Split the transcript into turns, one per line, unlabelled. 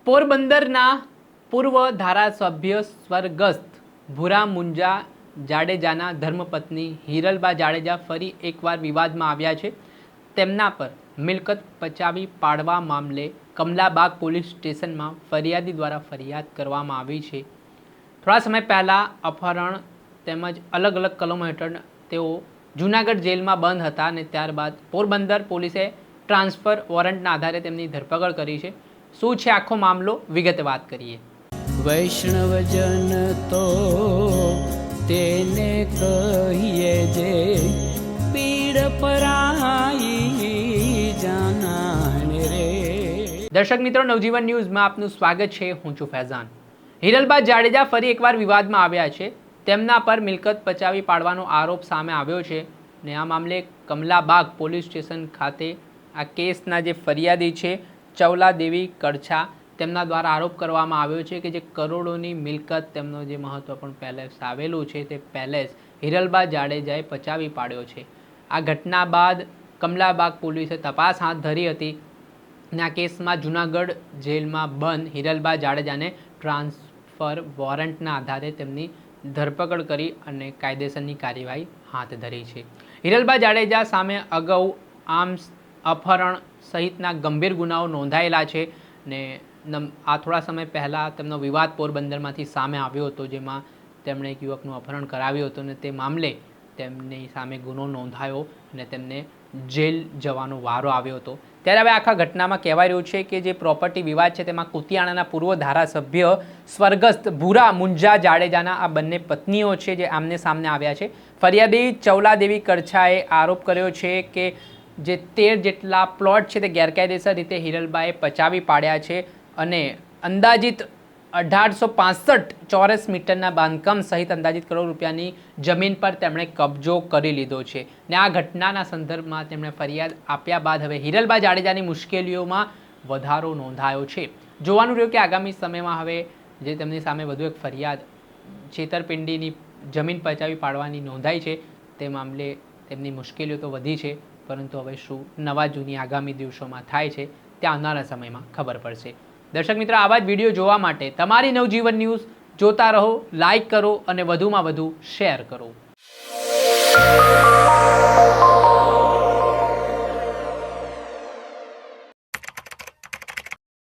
પોરબંદરના પૂર્વ ધારાસભ્ય સ્વર્ગસ્થ ભૂરા મુંજા જાડેજાના ધર્મપત્ની હિરલબા જાડેજા ફરી એકવાર વિવાદમાં આવ્યા છે। તેમના પર મિલકત પચાવી પાડવા મામલે કમલાબાગ પોલીસ સ્ટેશનમાં ફરિયાદી દ્વારા ફરિયાદ કરવામાં આવી છે। થોડા સમય પહેલાં અપહરણ તેમજ અલગ અલગ કલમો હેઠળ તેઓ જૂનાગઢ જેલમાં બંધ હતા અને ત્યારબાદ પોરબંદર પોલીસે ટ્રાન્સફર વોરંટના આધારે તેમની ધરપકડ કરી છે। શું છે આખો મામલો, વિગતે વાત કરીએ।
વૈષ્ણવજન તો તેને કહીએ જે પીડ પરાઈ જાનાને રે।
દર્શક મિત્રો, નવજીવન ન્યૂઝમાં આપનું સ્વાગત છે। હું છું ફૈઝાન। હિરલબા જાડેજા ફરી એકવાર વિવાદમાં આવ્યા છે। તેમના પર મિલકત પચાવી પાડવાનો આરોપ સામે આવ્યો છે ને આ મામલે કમલાબાગ પોલીસ સ્ટેશન ખાતે આ કેસના જે ફરિયાદી છે ચૌલાદેવી કડછા, તેમના દ્વારા આરોપ કરવામાં આવ્યો છે કે જે કરોડોની મિલકત તેમનો જે મહત્વપૂર્ણ પેલેસ આવેલું છે તે પેલેસ હિરલબા જાડેજાએ પચાવી પાડ્યો છે। આ ઘટના બાદ કમલાબાગ પોલીસે તપાસ હાથ ધરી હતી અને આ કેસમાં જૂનાગઢ જેલમાં બંધ હિરલબા જાડેજાને ટ્રાન્સફર વોરંટના આધારે તેમની ધરપકડ કરી અને કાયદેસરની કાર્યવાહી હાથ ધરી છે। હિરલબા જાડેજા સામે અગાઉ આર્મ્સ, અપહરણ સહિતના ગંભીર ગુનાઓ નોંધાયેલા છે ને આ થોડા સમય પહેલાં તેમનો વિવાદ પોરબંદરમાંથી સામે આવ્યો હતો, જેમાં તેમણે એક યુવકનું અપહરણ કરાવ્યું હતું અને તે મામલે તેમની સામે ગુનો નોંધાયો અને તેમને જેલ જવાનો વારો આવ્યો હતો। ત્યારે હવે આખા ઘટનામાં કહેવાય રહ્યું છે કે જે પ્રોપર્ટી વિવાદ છે તેમાં કુતિયાણાના પૂર્વ ધારાસભ્ય સ્વર્ગસ્થ ભૂરા મુંજા જાડેજાના આ બંને પત્નીઓ છે જે આમને સામને આવ્યા છે। ફરિયાદી ચૌલાદેવી કડછાએ આરોપ કર્યો છે કે જે 13 જેટલા પ્લોટ છે તે ગેરકાયદેસર રીતે હિરલબાએ પચાવી પાડ્યા છે અને અંદાજિત 1865 ચોરસ મીટરના બાંધકામ સહિત અંદાજિત કરોડ રૂપિયાની જમીન પર તેમણે કબજો કરી લીધો છે ને આ ઘટનાના સંદર્ભમાં તેમણે ફરિયાદ આપ્યા બાદ હવે હિરલબા જાડેજાની મુશ્કેલીઓમાં વધારો નોંધાયો છે। જોવાનું રહ્યું કે આગામી સમયમાં હવે જે તેમની સામે વધુ એક ફરિયાદ છેતરપિંડીની જમીન પચાવી પાડવાની નોંધાઈ છે તે મામલે તેમની મુશ્કેલીઓ તો વધી છે, પરંતુ હવે શું નવા જૂની આગામી દિવસોમાં થાય છે તે આવનારા સમયમાં ખબર પડશે। દર્શક મિત્રો, આવા જ વિડીયો જોવા માટે તમારી નવજીવન ન્યૂઝ જોતા રહો, લાઇક કરો અને વધુમાં વધુ શેર કરો।